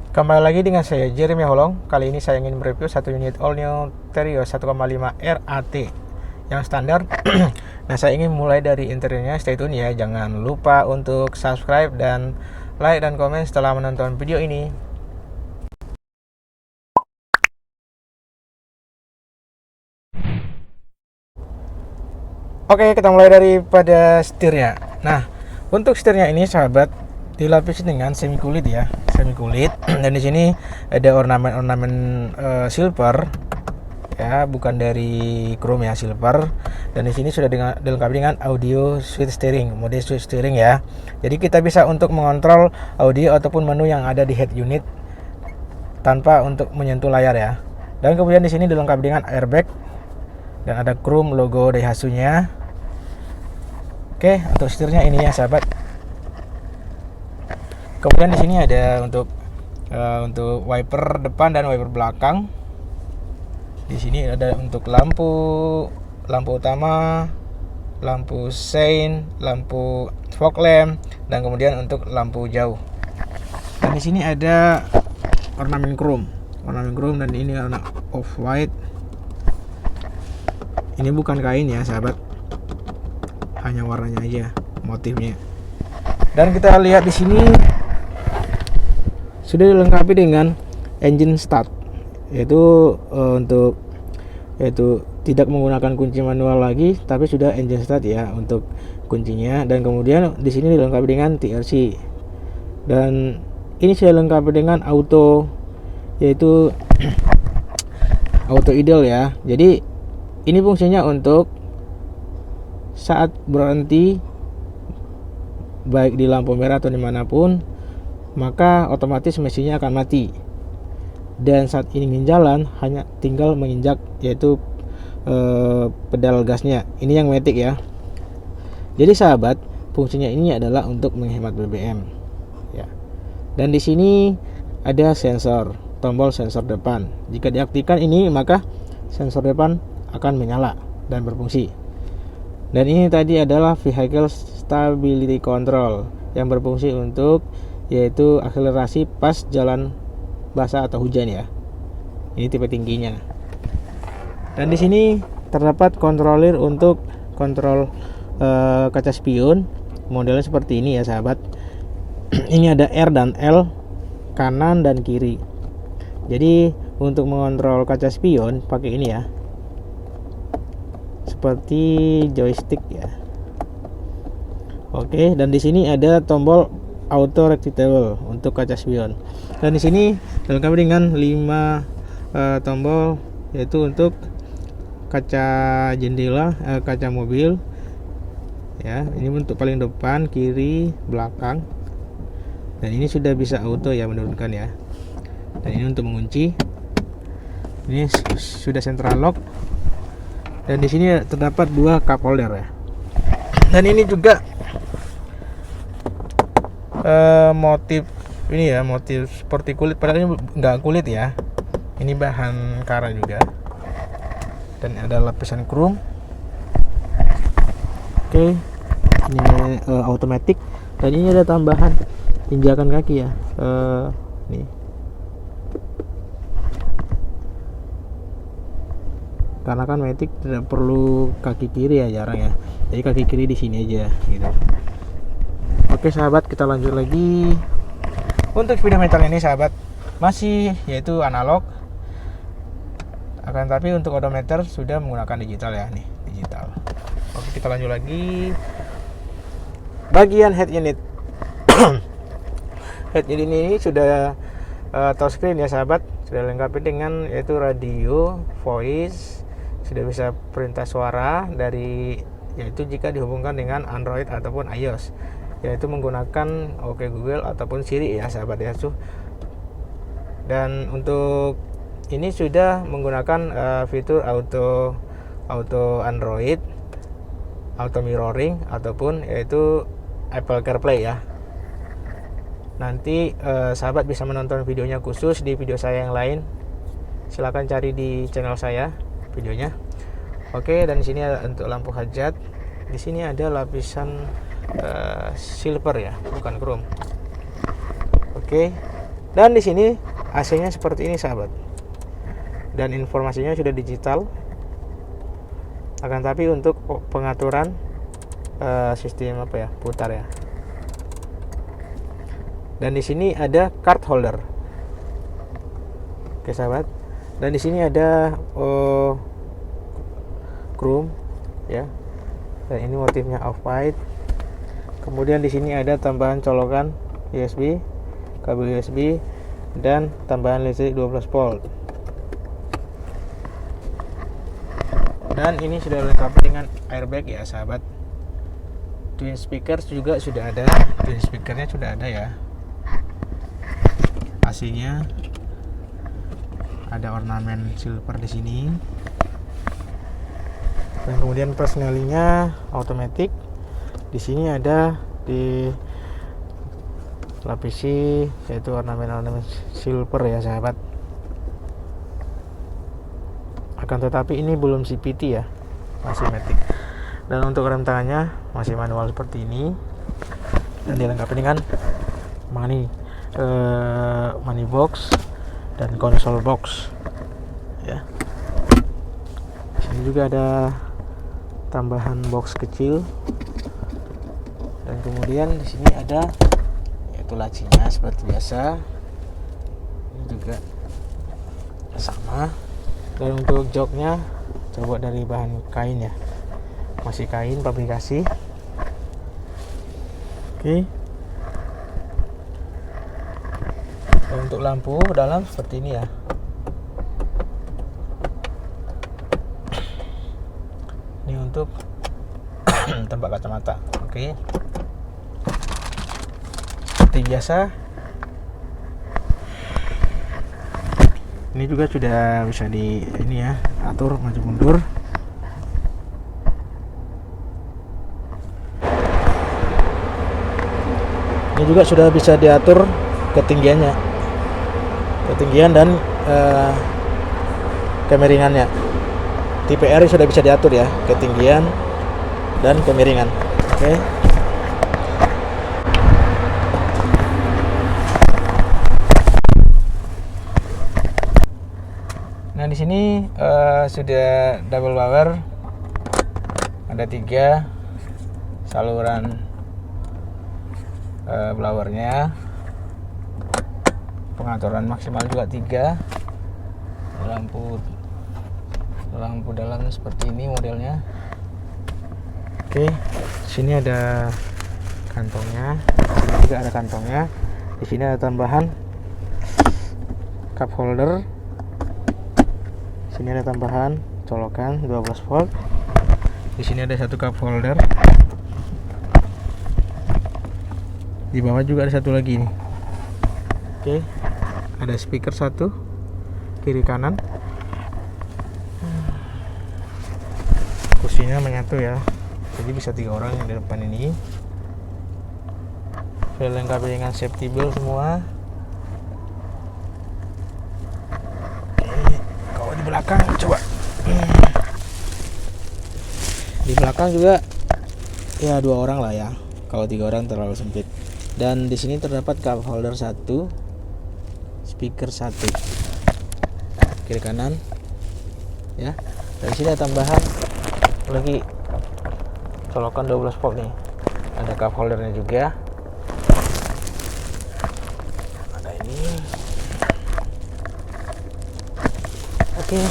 Kembali lagi dengan saya Jeremy Holong. Kali ini saya ingin mereview satu unit all new Terios 1,5 RAT yang standar. Nah, saya ingin mulai dari interiornya. Stay tune ya. Jangan lupa untuk subscribe dan like dan komen setelah menonton video ini. Oke, kita mulai daripada setirnya. Nah, untuk setirnya ini sahabat dilapisi dengan semi kulit ya, semi kulit. Dan di sini ada ornamen-ornamen silver ya, bukan dari chrome ya, silver. Dan di sini sudah dilengkapi dengan audio switch steering, mode switch steering ya. Jadi kita bisa untuk mengontrol audio ataupun menu yang ada di head unit tanpa untuk menyentuh layar ya. Dan kemudian di sini dilengkapi dengan airbag dan ada chrome logo Daihatsu-nya. Oke, untuk setirnya ini ya sahabat. Kemudian di sini ada untuk wiper depan dan wiper belakang. Di sini ada untuk lampu utama, lampu sein, lampu fog lamp, dan kemudian untuk lampu jauh. Dan di sini ada ornamen chrome dan ini warna off white. Ini bukan kain ya sahabat, hanya warnanya aja, motifnya. Dan kita lihat di sini sudah dilengkapi dengan engine start, yaitu tidak menggunakan kunci manual lagi, tapi sudah engine start ya untuk kuncinya. Dan kemudian di sini dilengkapi dengan TRC, dan ini sudah dilengkapi dengan auto, yaitu auto idle ya. Jadi ini fungsinya untuk saat berhenti baik di lampu merah atau dimanapun, maka otomatis mesinnya akan mati. Dan saat ingin jalan hanya tinggal menginjak yaitu pedal gasnya. Ini yang matic ya. Jadi sahabat, fungsinya ini adalah untuk menghemat BBM ya. Dan di sini ada sensor, tombol sensor depan. Jika diaktifkan ini, maka sensor depan akan menyala dan berfungsi. Dan ini tadi adalah vehicle stability control yang berfungsi untuk yaitu akselerasi pas jalan basah atau hujan ya. Ini tipe tingginya. Dan di sini terdapat controller untuk kontrol kaca spion. Modelnya seperti ini ya sahabat. Ini ada R dan L, kanan dan kiri. Jadi untuk mengontrol kaca spion pakai ini ya, seperti joystick ya. Oke, dan di sini ada tombol auto rectable untuk kaca spion. Dan di sini dilengkapi dengan 5 tombol, yaitu untuk kaca jendela, kaca mobil ya. Ini untuk paling depan, kiri, belakang. Dan ini sudah bisa auto ya, menurunkan ya. Dan ini untuk mengunci. Ini sudah central lock. Dan di sini terdapat 2 cup holder ya. Dan ini juga motif ini ya, motif seperti kulit, padahal ini enggak kulit ya. Ini bahan kara juga. Dan ada lapisan chrome. Oke. Ini automatic, dan ini ada tambahan injakan kaki ya. Nih. Karena kan matic tidak perlu kaki kiri ya, jarang ya. Jadi kaki kiri di sini aja gitu. Oke sahabat, kita lanjut lagi. Untuk speedometer ini sahabat masih yaitu analog. Akan tapi untuk odometer sudah menggunakan digital ya, nih digital. Oke, kita lanjut lagi. Bagian head unit. Head unit ini sudah touchscreen ya sahabat. Sudah dilengkapi dengan yaitu radio, voice, sudah bisa perintah suara dari, yaitu jika dihubungkan dengan Android ataupun iOS, yaitu menggunakan OK Google ataupun Siri ya sahabat ya. Dan untuk ini sudah menggunakan fitur auto Android, auto mirroring ataupun yaitu Apple CarPlay ya. Nanti sahabat bisa menonton videonya khusus di video saya yang lain. Silahkan cari di channel saya videonya. Oke, dan di sini ada untuk lampu hajat. Di sini ada lapisan silver ya, bukan chrome. Oke. Dan di sini AC-nya seperti ini sahabat, dan informasinya sudah digital. Akan tapi untuk pengaturan sistem putar ya. Dan di sini ada card holder. Oke sahabat. Dan di sini ada chrome ya. Dan ini motifnya off-white. Kemudian di sini ada tambahan colokan USB, kabel USB, dan tambahan listrik 12 volt. Dan ini sudah lengkap dengan airbag ya sahabat. Twin speakers juga sudah ada. Twin speakernya sudah ada ya. AC-nya ada ornamen silver di sini. Dan kemudian persnelingnya automatic. Di sini ada dilapisi yaitu ornamen silver ya sahabat. Akan tetapi ini belum CVT ya, masih matic. Dan untuk rem tangannya masih manual seperti ini, dan dilengkapi dengan money box dan console box ya. Di sini juga ada tambahan box kecil, dan kemudian di sini ada yaitu lacinya seperti biasa. Ini juga sama. Dan untuk joknya terbuat dari bahan kain ya, masih kain pabrikasi. Oke. Dan untuk lampu dalam seperti ini ya. Ini untuk tempat kacamata. Oke. Seperti biasa. Ini juga sudah bisa atur maju mundur. Ini juga sudah bisa diatur ketinggian dan kemiringannya. Tipe R sudah bisa diatur ya, ketinggian dan kemiringan. Oke. Nah di sini sudah double power, ada 3 saluran blowernya, pengaturan maksimal juga 3, lampu dalam seperti ini modelnya. Oke, sini ada kantongnya, sini juga ada kantongnya. Di sini ada tambahan cup holder. Sini ada tambahan colokan 12 volt. Di sini ada satu cup holder. Di bawah juga ada satu lagi nih. Oke. Ada speaker 1 kiri kanan. Kursinya menyatu ya. Jadi bisa 3 orang yang di depan ini. Sudah lengkap dengan safety belt semua. Belakang coba. Di belakang juga ya 2 orang lah ya. Kalau 3 orang terlalu sempit. Dan di sini terdapat cup holder 1, speaker 1 kiri kanan ya. Dan sini ada tambahan lagi colokan 12 volt nih. Ada cup holdernya juga. Ada ini. Oke.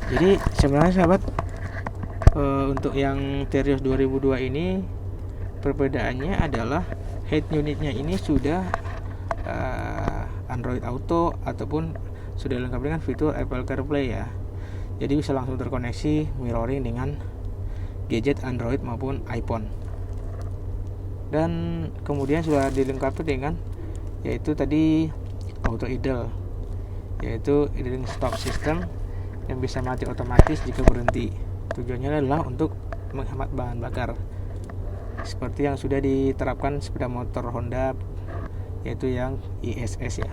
Jadi sebenarnya sahabat, untuk yang Terios 2002 ini perbedaannya adalah head unitnya ini sudah Android Auto ataupun sudah lengkap dengan fitur Apple CarPlay ya. Jadi bisa langsung terkoneksi mirroring dengan gadget Android maupun iPhone. Dan kemudian sudah dilengkapi dengan yaitu tadi auto idle, yaitu idling stop system yang bisa mati otomatis jika berhenti. Tujuannya adalah untuk menghemat bahan bakar seperti yang sudah diterapkan sepeda motor Honda, yaitu yang ISS ya.